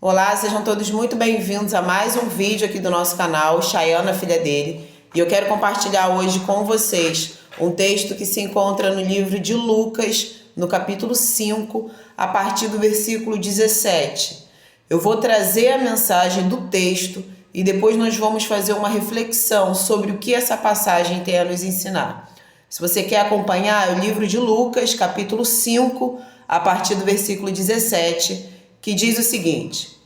Olá, sejam todos muito bem-vindos a mais um vídeo aqui do nosso canal, Chayana, filha dele. E eu quero compartilhar hoje com vocês um texto que se encontra no livro de Lucas, no capítulo 5, a partir do versículo 17. Eu vou trazer a mensagem do texto e depois nós vamos fazer uma reflexão sobre o que essa passagem tem a nos ensinar. Se você quer acompanhar, é o livro de Lucas, capítulo 5, a partir do versículo 17, que diz o seguinte: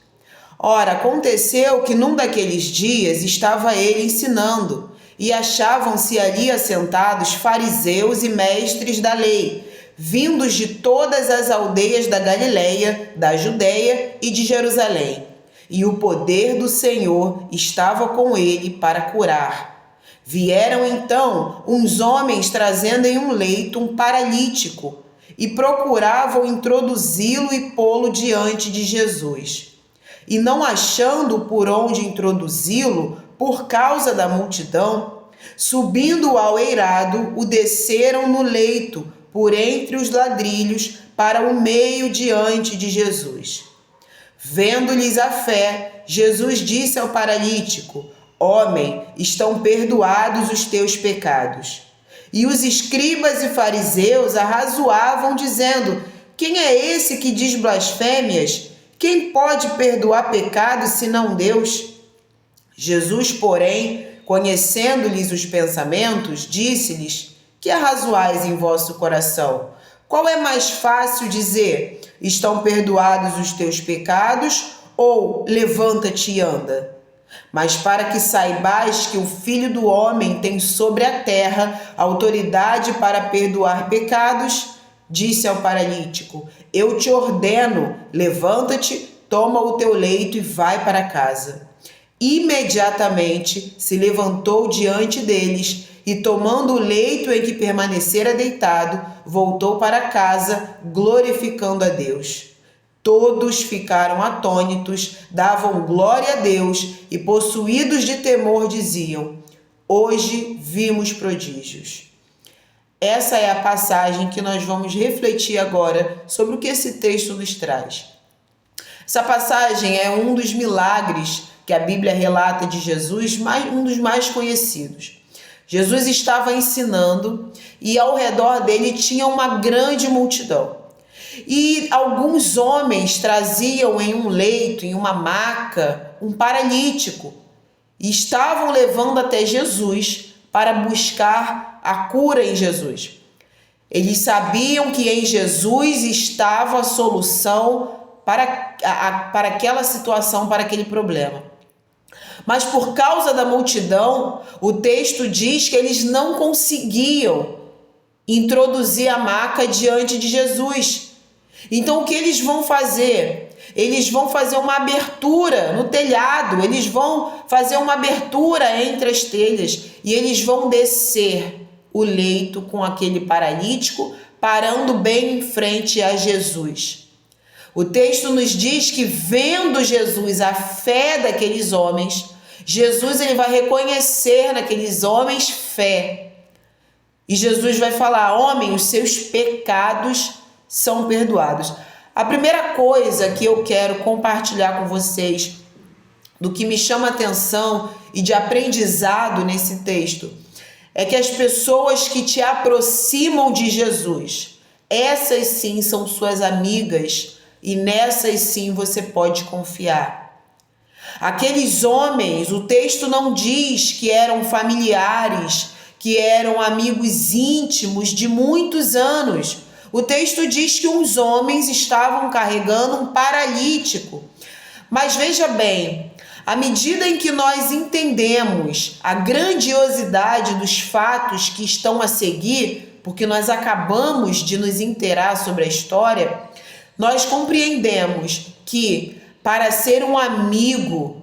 Ora, aconteceu que num daqueles dias estava ele ensinando, e achavam-se ali assentados fariseus e mestres da lei, vindos de todas as aldeias da Galileia, da Judeia e de Jerusalém. E o poder do Senhor estava com ele para curar. Vieram então uns homens trazendo em um leito um paralítico, e procuravam introduzi-lo e pô-lo diante de Jesus. E não achando por onde introduzi-lo, por causa da multidão, subindo ao eirado, o desceram no leito, por entre os ladrilhos, para o meio diante de Jesus. Vendo-lhes a fé, Jesus disse ao paralítico: Homem, estão perdoados os teus pecados. E os escribas e fariseus arrazoavam, dizendo: Quem é esse que diz blasfêmias? Quem pode perdoar pecados senão Deus? Jesus, porém, conhecendo-lhes os pensamentos, disse-lhes: Que arrazoais em vosso coração? Qual é mais fácil dizer: Estão perdoados os teus pecados, ou levanta-te e anda? Mas para que saibais que o Filho do Homem tem sobre a terra autoridade para perdoar pecados, disse ao paralítico: Eu te ordeno, levanta-te, toma o teu leito e vai para casa. Imediatamente se levantou diante deles e, tomando o leito em que permanecera deitado, voltou para casa, glorificando a Deus. Todos ficaram atônitos, davam glória a Deus e, possuídos de temor, diziam: Hoje vimos prodígios. Essa é a passagem que nós vamos refletir agora sobre o que esse texto nos traz. Essa passagem é um dos milagres que a Bíblia relata de Jesus, um dos mais conhecidos. Jesus estava ensinando e ao redor dele tinha uma grande multidão. E alguns homens traziam em um leito, em uma maca, um paralítico e estavam levando até Jesus para buscar a cura em Jesus. Eles sabiam que em Jesus estava a solução para aquela situação, para aquele problema. Mas por causa da multidão, o texto diz que eles não conseguiam introduzir a maca diante de Jesus. Então o que eles vão fazer? Eles vão fazer uma abertura no telhado, eles vão fazer uma abertura entre as telhas e eles vão descer o leito com aquele paralítico, parando bem em frente a Jesus. O texto nos diz que, vendo Jesus a fé daqueles homens, Jesus ele vai reconhecer naqueles homens fé. E Jesus vai falar: Homem, os seus pecados são perdoados. A primeira coisa que eu quero compartilhar com vocês, do que me chama a atenção e de aprendizado nesse texto, é que as pessoas que te aproximam de Jesus, essas sim são suas amigas e nessas sim você pode confiar. Aqueles homens, o texto não diz que eram familiares, que eram amigos íntimos de muitos anos. O texto diz que uns homens estavam carregando um paralítico. Mas veja bem, à medida em que nós entendemos a grandiosidade dos fatos que estão a seguir, porque nós acabamos de nos inteirar sobre a história, nós compreendemos que para ser um amigo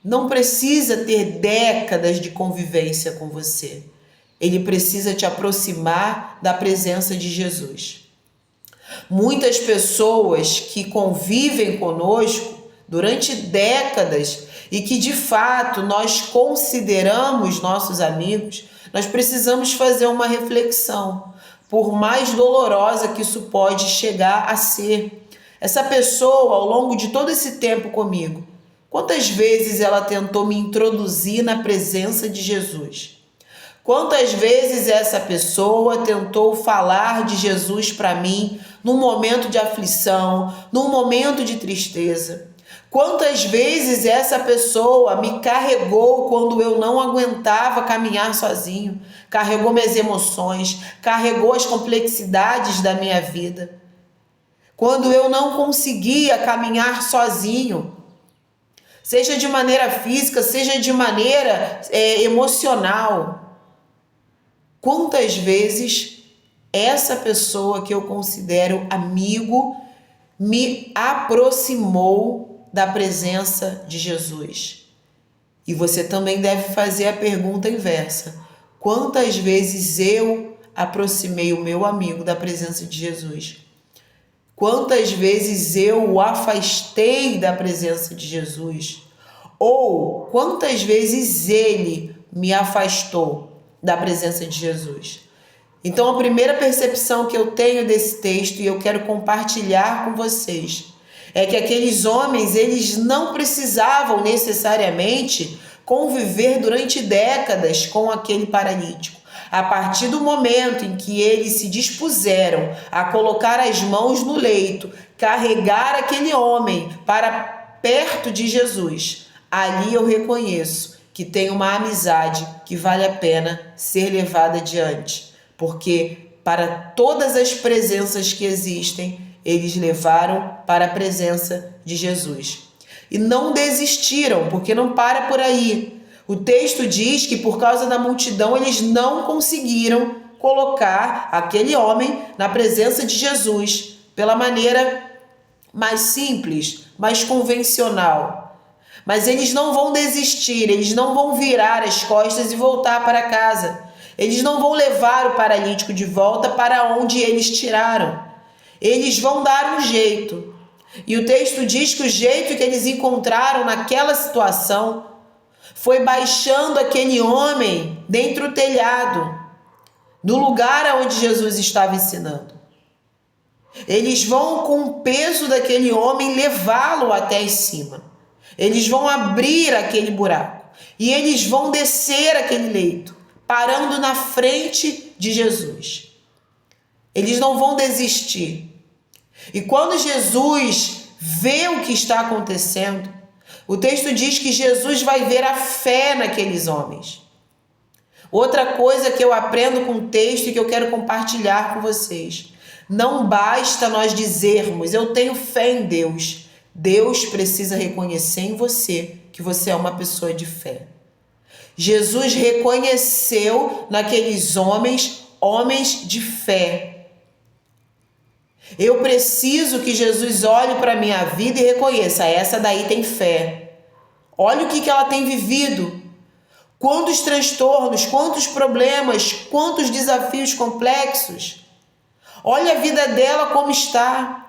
não precisa ter décadas de convivência com você. Ele precisa te aproximar da presença de Jesus. Muitas pessoas que convivem conosco durante décadas e que de fato nós consideramos nossos amigos, nós precisamos fazer uma reflexão, por mais dolorosa que isso pode chegar a ser. Essa pessoa, ao longo de todo esse tempo comigo, quantas vezes ela tentou me introduzir na presença de Jesus? Quantas vezes essa pessoa tentou falar de Jesus para mim num momento de aflição, num momento de tristeza? Quantas vezes essa pessoa me carregou quando eu não aguentava caminhar sozinho? Carregou minhas emoções, carregou as complexidades da minha vida. Quando eu não conseguia caminhar sozinho, seja de maneira física, seja de maneira emocional. Quantas vezes essa pessoa que eu considero amigo me aproximou da presença de Jesus? E você também deve fazer a pergunta inversa. Quantas vezes eu aproximei o meu amigo da presença de Jesus? Quantas vezes eu o afastei da presença de Jesus? Ou quantas vezes ele me afastou da presença de Jesus? Então, a primeira percepção que eu tenho desse texto, e eu quero compartilhar com vocês, é que aqueles homens, eles não precisavam necessariamente conviver durante décadas com aquele paralítico. A partir do momento em que eles se dispuseram a colocar as mãos no leito, carregar aquele homem para perto de Jesus, ali eu reconheço que tem uma amizade que vale a pena ser levada adiante. Porque para todas as presenças que existem, eles levaram para a presença de Jesus. E não desistiram, porque não para por aí. O texto diz que por causa da multidão eles não conseguiram colocar aquele homem na presença de Jesus pela maneira mais simples, mais convencional. Mas eles não vão desistir, eles não vão virar as costas e voltar para casa. Eles não vão levar o paralítico de volta para onde eles tiraram. Eles vão dar um jeito. E o texto diz que o jeito que eles encontraram naquela situação foi baixando aquele homem dentro do telhado, no lugar onde Jesus estava ensinando. Eles vão, com o peso daquele homem, levá-lo até em cima. Eles vão abrir aquele buraco e eles vão descer aquele leito, parando na frente de Jesus. Eles não vão desistir. E quando Jesus vê o que está acontecendo, o texto diz que Jesus vai ver a fé naqueles homens. Outra coisa que eu aprendo com o texto e que eu quero compartilhar com vocês: não basta nós dizermos, eu tenho fé em Deus. Deus precisa reconhecer em você que você é uma pessoa de fé. Jesus reconheceu naqueles homens, homens de fé. Eu preciso que Jesus olhe para a minha vida e reconheça, essa daí tem fé. Olha o que ela tem vivido. Quantos transtornos, quantos problemas, quantos desafios complexos. Olha a vida dela como está.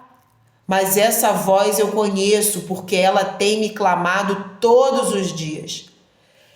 Mas essa voz eu conheço porque ela tem me clamado todos os dias.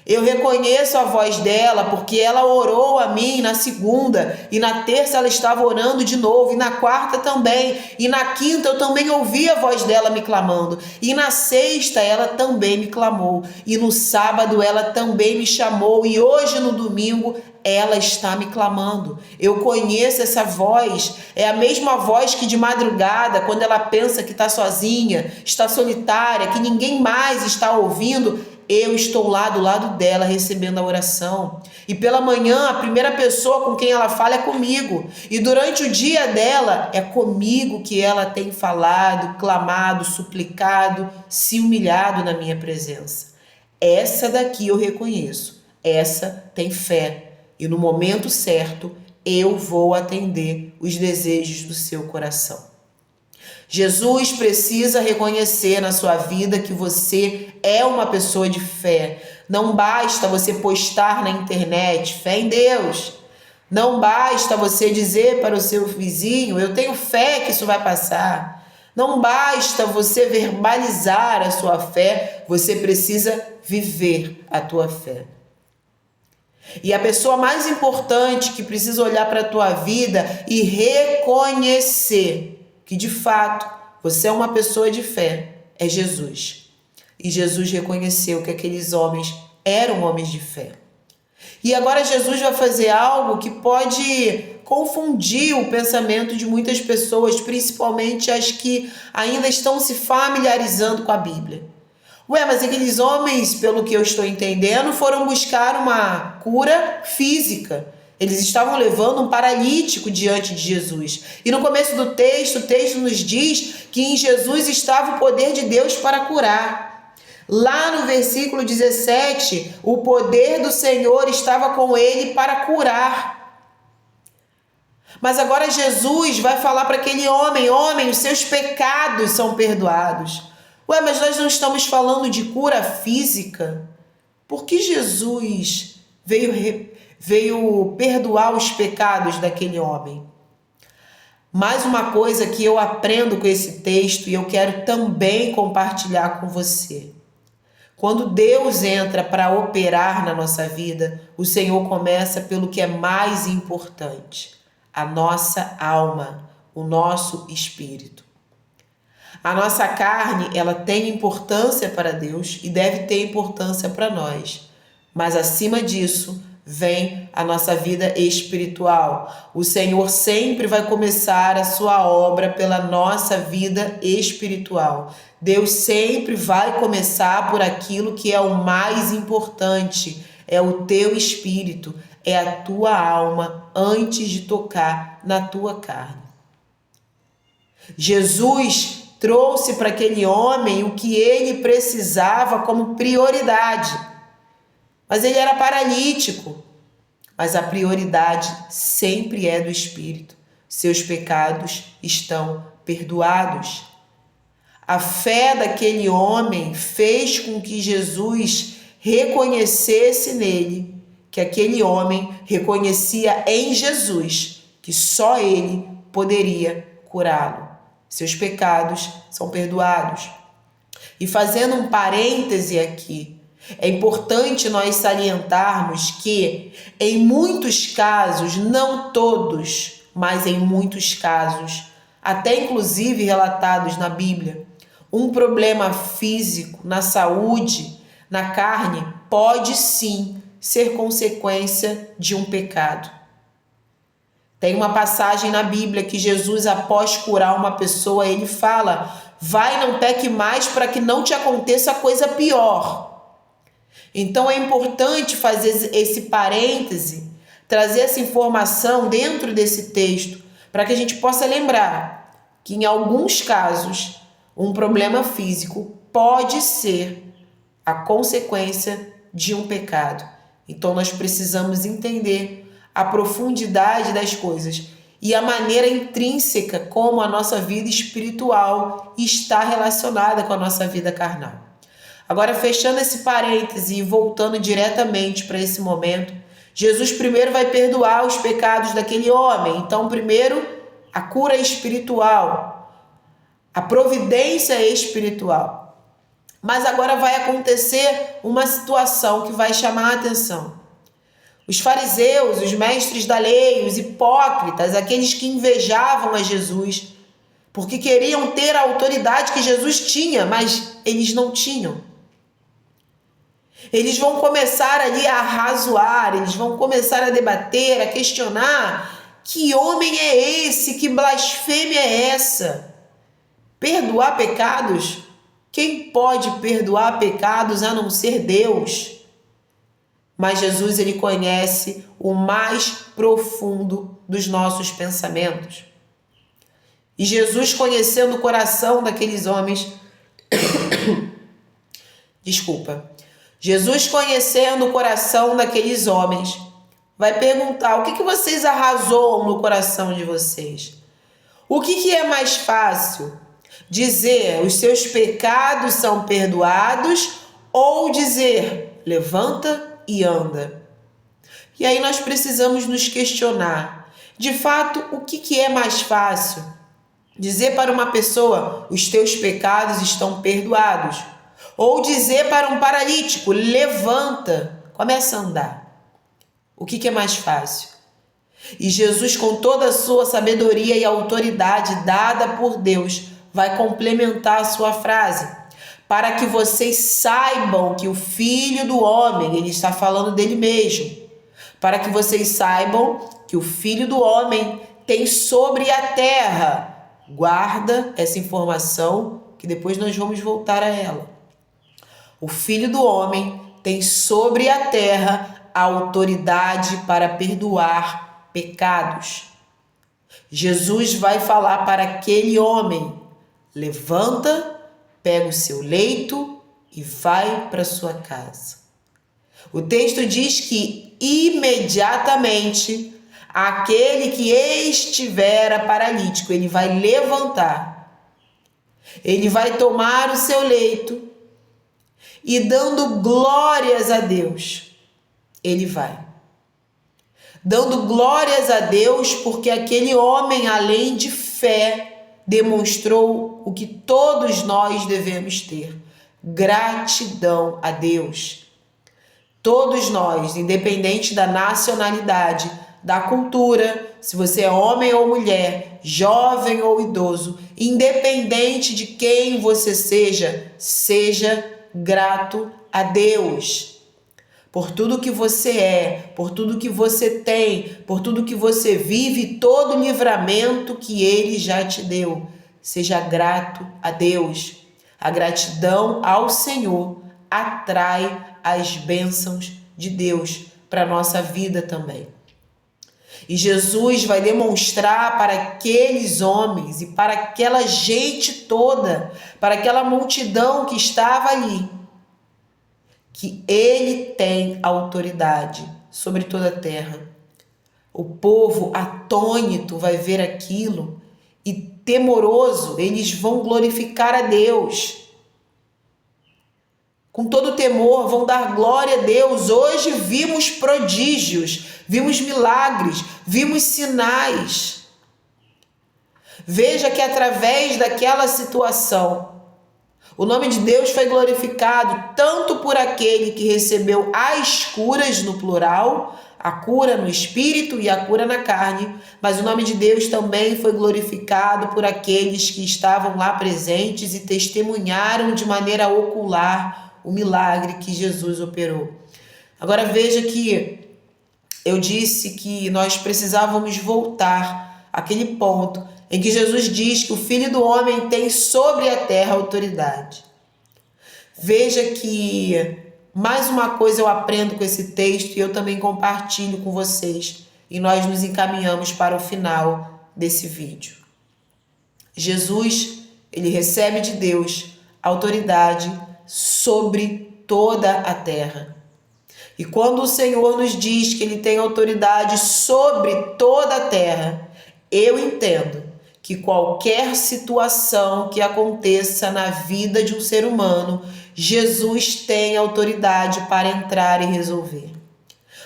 Eu reconheço a voz dela porque ela orou a mim na segunda, e na terça ela estava orando de novo, e na quarta também, e na quinta eu também ouvi a voz dela me clamando, e na sexta ela também me clamou, e no sábado ela também me chamou, e hoje no domingo ela está me clamando. Eu conheço essa voz, é a mesma voz que de madrugada, quando ela pensa que está sozinha, está solitária, que ninguém mais está ouvindo, eu estou lá do lado dela recebendo a oração. E pela manhã a primeira pessoa com quem ela fala é comigo. E durante o dia dela é comigo que ela tem falado, clamado, suplicado, se humilhado na minha presença. Essa daqui eu reconheço. Essa tem fé. E no momento certo eu vou atender os desejos do seu coração. Jesus precisa reconhecer na sua vida que você é uma pessoa de fé. Não basta você postar na internet fé em Deus. Não basta você dizer para o seu vizinho, eu tenho fé que isso vai passar. Não basta você verbalizar a sua fé, você precisa viver a tua fé. E a pessoa mais importante que precisa olhar para a tua vida e reconhecer que de fato você é uma pessoa de fé, é Jesus. E Jesus reconheceu que aqueles homens eram homens de fé. E agora Jesus vai fazer algo que pode confundir o pensamento de muitas pessoas, principalmente as que ainda estão se familiarizando com a Bíblia. Ué, mas aqueles homens, pelo que eu estou entendendo, foram buscar uma cura física. Eles estavam levando um paralítico diante de Jesus. E no começo do texto, o texto nos diz que em Jesus estava o poder de Deus para curar. Lá no versículo 17, o poder do Senhor estava com ele para curar. Mas agora Jesus vai falar para aquele homem: homem, os seus pecados são perdoados. Ué, mas nós não estamos falando de cura física? Por que Jesus veio perdoar os pecados daquele homem? Mais uma coisa que eu aprendo com esse texto e eu quero também compartilhar com você. Quando Deus entra para operar na nossa vida, o Senhor começa pelo que é mais importante: a nossa alma, o nosso espírito. A nossa carne, ela tem importância para Deus e deve ter importância para nós. Mas acima disso, vem a nossa vida espiritual. O Senhor sempre vai começar a sua obra pela nossa vida espiritual. Deus sempre vai começar por aquilo que é o mais importante. É o teu espírito, é a tua alma antes de tocar na tua carne. Jesus trouxe para aquele homem o que ele precisava como prioridade. Mas ele era paralítico. Mas a prioridade sempre é do Espírito. Seus pecados estão perdoados. A fé daquele homem fez com que Jesus reconhecesse nele, que aquele homem reconhecia em Jesus, que só ele poderia curá-lo. Seus pecados são perdoados. E fazendo um parêntese aqui, é importante nós salientarmos que, em muitos casos, não todos, mas em muitos casos, até inclusive relatados na Bíblia, um problema físico, na saúde, na carne, pode sim ser consequência de um pecado. Tem uma passagem na Bíblia que Jesus, após curar uma pessoa, ele fala: vai, não peque mais para que não te aconteça coisa pior. Então é importante fazer esse parêntese, trazer essa informação dentro desse texto, para que a gente possa lembrar que em alguns casos um problema físico pode ser a consequência de um pecado. Então nós precisamos entender a profundidade das coisas e a maneira intrínseca como a nossa vida espiritual está relacionada com a nossa vida carnal. Agora, fechando esse parêntese e voltando diretamente para esse momento, Jesus primeiro vai perdoar os pecados daquele homem. Então, primeiro, a cura espiritual, a providência espiritual. Mas agora vai acontecer uma situação que vai chamar a atenção. Os fariseus, os mestres da lei, os hipócritas, aqueles que invejavam a Jesus, porque queriam ter a autoridade que Jesus tinha, mas eles não tinham. Eles vão começar ali a razoar, eles vão começar a debater, a questionar: que homem é esse? Que blasfêmia é essa? Perdoar pecados? Quem pode perdoar pecados a não ser Deus? Mas Jesus, ele conhece o mais profundo dos nossos pensamentos. E Jesus, conhecendo o coração daqueles homens, Jesus, conhecendo o coração daqueles homens, vai perguntar: o que vocês arrazoam no coração de vocês? O que é mais fácil? Dizer: os seus pecados são perdoados, ou dizer: levanta e anda? E aí nós precisamos nos questionar: de fato, o que é mais fácil? Dizer para uma pessoa: os teus pecados estão perdoados, ou dizer para um paralítico: levanta, começa a andar? O que é mais fácil? E Jesus, com toda a sua sabedoria e autoridade dada por Deus, vai complementar a sua frase. Para que vocês saibam que o Filho do Homem, ele está falando dele mesmo. Para que vocês saibam que o Filho do Homem tem sobre a terra. Guarda essa informação, que depois nós vamos voltar a ela. O Filho do Homem tem sobre a terra a autoridade para perdoar pecados. Jesus vai falar para aquele homem: levanta, pega o seu leito e vai para sua casa. O texto diz que imediatamente aquele que estivera paralítico, ele vai levantar, ele vai tomar o seu leito e, dando glórias a Deus, ele vai. Dando glórias a Deus, porque aquele homem, além de fé, demonstrou o que todos nós devemos ter: gratidão a Deus. Todos nós, independente da nacionalidade, da cultura, se você é homem ou mulher, jovem ou idoso, independente de quem você seja, seja grato a Deus. Por tudo que você é, por tudo que você tem, por tudo que você vive, todo o livramento que Ele já te deu. Seja grato a Deus. A gratidão ao Senhor atrai as bênçãos de Deus para a nossa vida também. E Jesus vai demonstrar para aqueles homens e para aquela gente toda, para aquela multidão que estava ali, que ele tem autoridade sobre toda a terra. O povo atônito vai ver aquilo e, temoroso, eles vão glorificar a Deus. Com todo temor, vão dar glória a Deus. Hoje vimos prodígios, vimos milagres, vimos sinais. Veja que através daquela situação, o nome de Deus foi glorificado tanto por aquele que recebeu as curas no plural, a cura no espírito e a cura na carne, mas o nome de Deus também foi glorificado por aqueles que estavam lá presentes e testemunharam de maneira ocular o milagre que Jesus operou. Agora veja que eu disse que nós precisávamos voltar àquele ponto em que Jesus diz que o Filho do Homem tem sobre a terra autoridade. Veja que mais uma coisa eu aprendo com esse texto e eu também compartilho com vocês, e nós nos encaminhamos para o final desse vídeo. Jesus, ele recebe de Deus autoridade sobre toda a terra. E quando o Senhor nos diz que ele tem autoridade sobre toda a terra, eu entendo que qualquer situação que aconteça na vida de um ser humano, Jesus tem autoridade para entrar e resolver.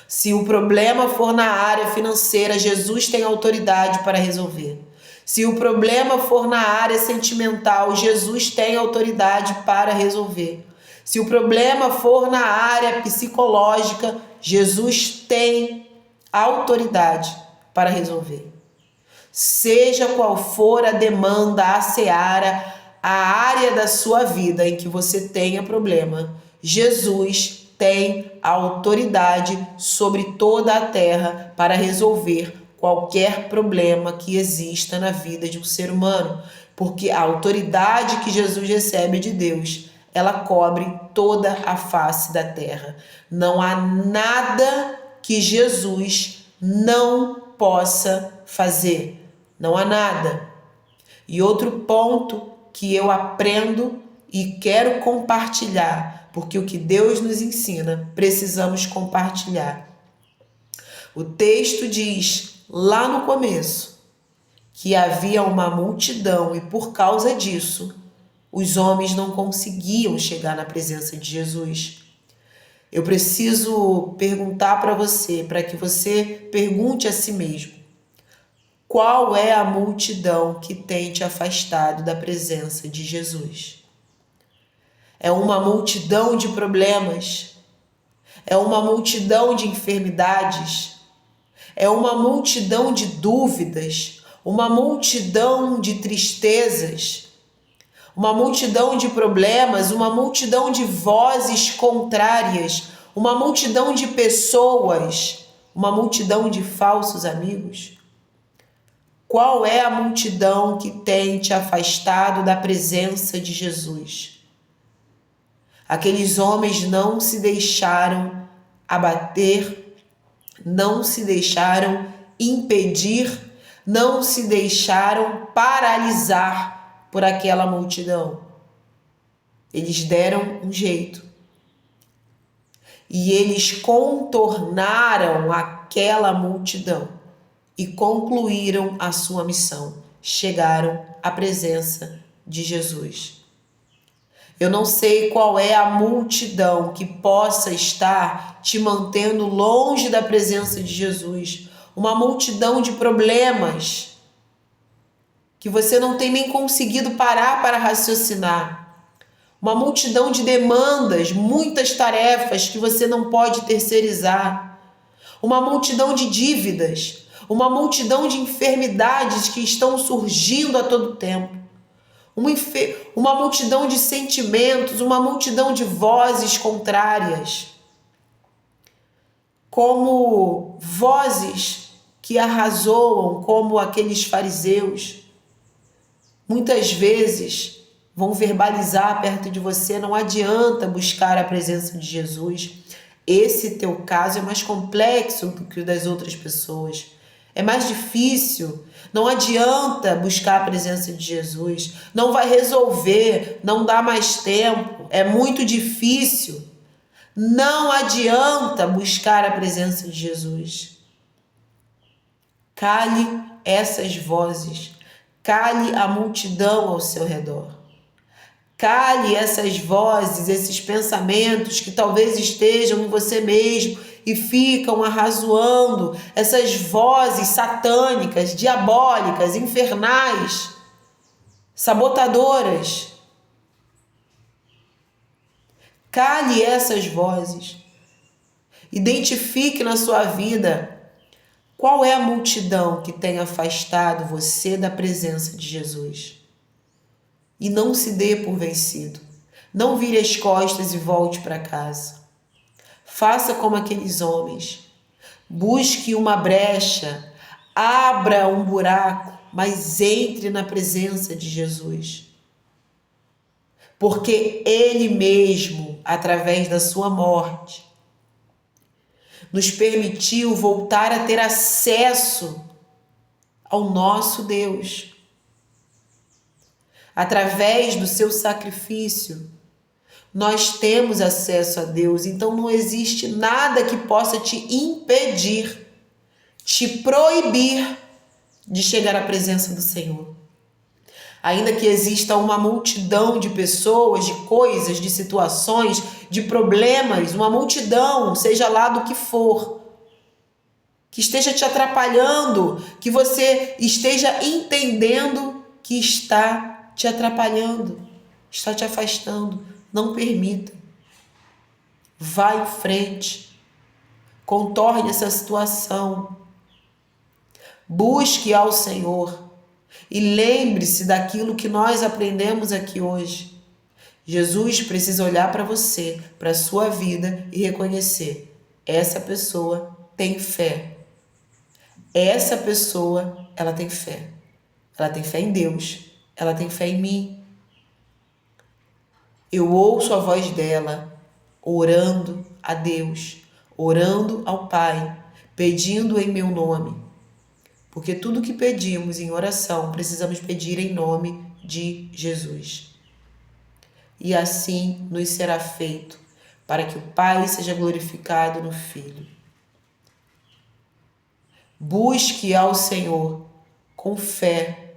Se o problema for na área financeira, Jesus tem autoridade para resolver. Se o problema for na área sentimental, Jesus tem autoridade para resolver. Se o problema for na área psicológica, Jesus tem autoridade para resolver. Seja qual for a demanda, a seara, a área da sua vida em que você tenha problema, Jesus tem a autoridade sobre toda a terra para resolver qualquer problema que exista na vida de um ser humano, porque a autoridade que Jesus recebe de Deus, ela cobre toda a face da terra. Não há nada que Jesus não possa fazer. Não há nada. E outro ponto que eu aprendo e quero compartilhar, porque o que Deus nos ensina, precisamos compartilhar. O texto diz, lá no começo, que havia uma multidão e por causa disso, os homens não conseguiam chegar na presença de Jesus. Eu preciso perguntar para você, para que você pergunte a si mesmo, qual é a multidão que tem te afastado da presença de Jesus? É uma multidão de problemas? É uma multidão de enfermidades? É uma multidão de dúvidas? Uma multidão de tristezas? uma multidão de problemas, uma multidão de vozes contrárias, uma multidão de pessoas, uma multidão de falsos amigos? Qual é a multidão que tem te afastado da presença de Jesus? Aqueles homens não se deixaram abater, não se deixaram impedir, não se deixaram paralisar por aquela multidão. Eles deram um jeito. E eles contornaram aquela multidão e concluíram a sua missão. Chegaram à presença de Jesus. Eu não sei qual é a multidão que possa estar te mantendo longe da presença de Jesus. Uma multidão de problemas que você não tem nem conseguido parar para raciocinar. Uma multidão de demandas, muitas tarefas que você não pode terceirizar. Uma multidão de dívidas, uma multidão de enfermidades que estão surgindo a todo tempo. Uma multidão de sentimentos, uma multidão de vozes contrárias. Como vozes que arrasoam, como aqueles fariseus. Muitas vezes vão verbalizar perto de você, não adianta buscar a presença de Jesus. Esse teu caso é mais complexo do que o das outras pessoas. É mais difícil. Não adianta buscar a presença de Jesus. Não vai resolver, não dá mais tempo. É muito difícil. Não adianta buscar a presença de Jesus. Cale essas vozes. Cale a multidão ao seu redor. Cale essas vozes, esses pensamentos que talvez estejam em você mesmo e ficam arrazoando, essas vozes satânicas, diabólicas, infernais, sabotadoras. Cale essas vozes. Identifique na sua vida qual é a multidão que tem afastado você da presença de Jesus. E não se dê por vencido. Não vire as costas e volte para casa. Faça como aqueles homens. Busque uma brecha, abra um buraco, mas entre na presença de Jesus. Porque Ele mesmo, através da sua morte, nos permitiu voltar a ter acesso ao nosso Deus. Através do seu sacrifício, nós temos acesso a Deus. Então não existe nada que possa te impedir, te proibir de chegar à presença do Senhor. Ainda que exista uma multidão de pessoas, de coisas, de situações, de problemas, uma multidão, seja lá do que for, que esteja te atrapalhando, que você esteja entendendo que está te atrapalhando, está te afastando. Não permita. Vá em frente. Contorne essa situação. Busque ao Senhor. E lembre-se daquilo que nós aprendemos aqui hoje. Jesus precisa olhar para você, para a sua vida e reconhecer: essa pessoa tem fé. Essa pessoa, ela tem fé. Ela tem fé em Deus. Ela tem fé em mim. Eu ouço a voz dela, orando a Deus, orando ao Pai, pedindo em meu nome. Porque tudo que pedimos em oração, precisamos pedir em nome de Jesus. E assim nos será feito, para que o Pai seja glorificado no Filho. Busque ao Senhor com fé,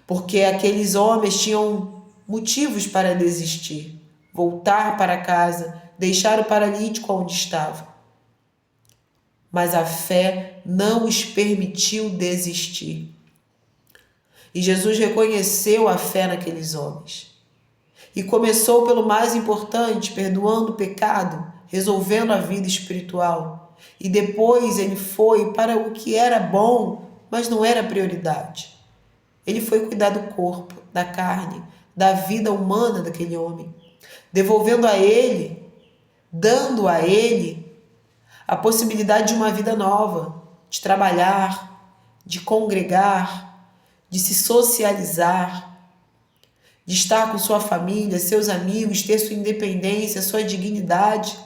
porque aqueles homens tinham motivos para desistir, voltar para casa, deixar o paralítico onde estava. Mas a fé não os permitiu desistir. E Jesus reconheceu a fé naqueles homens. E começou pelo mais importante, perdoando o pecado, resolvendo a vida espiritual. E depois ele foi para o que era bom, mas não era prioridade. Ele foi cuidar do corpo, da carne, da vida humana daquele homem, devolvendo a ele, dando a ele a possibilidade de uma vida nova, de trabalhar, de congregar, de se socializar, de estar com sua família, seus amigos, ter sua independência, sua dignidade.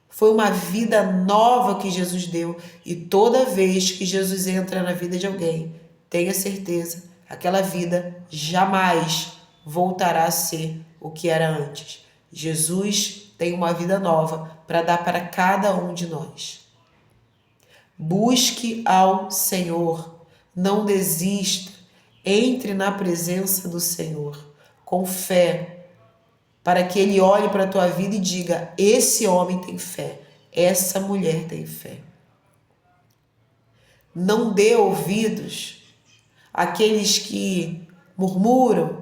Foi uma vida nova que Jesus deu. E toda vez que Jesus entra na vida de alguém, tenha certeza, aquela vida jamais voltará a ser o que era antes. Jesus tem uma vida nova para dar para cada um de nós. Busque ao Senhor, não desista, entre na presença do Senhor com fé, para que Ele olhe para a tua vida e diga: esse homem tem fé, essa mulher tem fé. Não dê ouvidos àqueles que murmuram,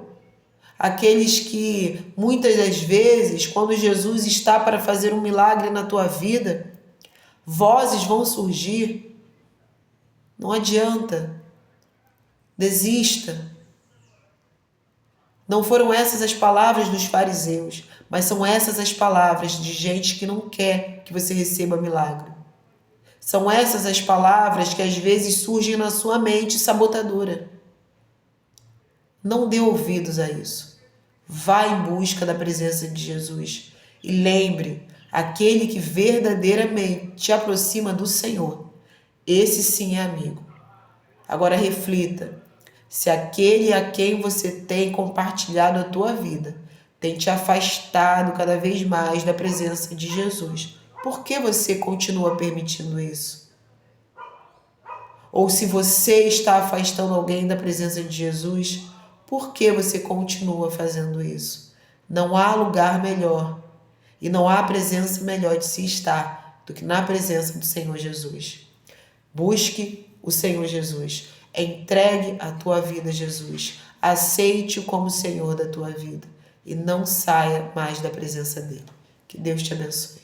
aqueles que muitas das vezes, quando Jesus está para fazer um milagre na tua vida, vozes vão surgir. Não adianta. Desista. Não foram essas as palavras dos fariseus, mas são essas as palavras de gente que não quer que você receba milagre. São essas as palavras que às vezes surgem na sua mente sabotadora. Não dê ouvidos a isso. Vá em busca da presença de Jesus. E lembre, aquele que verdadeiramente te aproxima do Senhor, esse sim é amigo. Agora reflita. Se aquele a quem você tem compartilhado a tua vida tem te afastado cada vez mais da presença de Jesus, por que você continua permitindo isso? Ou se você está afastando alguém da presença de Jesus, por que você continua fazendo isso? Não há lugar melhor e não há presença melhor de se estar do que na presença do Senhor Jesus. Busque o Senhor Jesus. Entregue a tua vida a Jesus. Aceite-o como Senhor da tua vida. E não saia mais da presença dele. Que Deus te abençoe.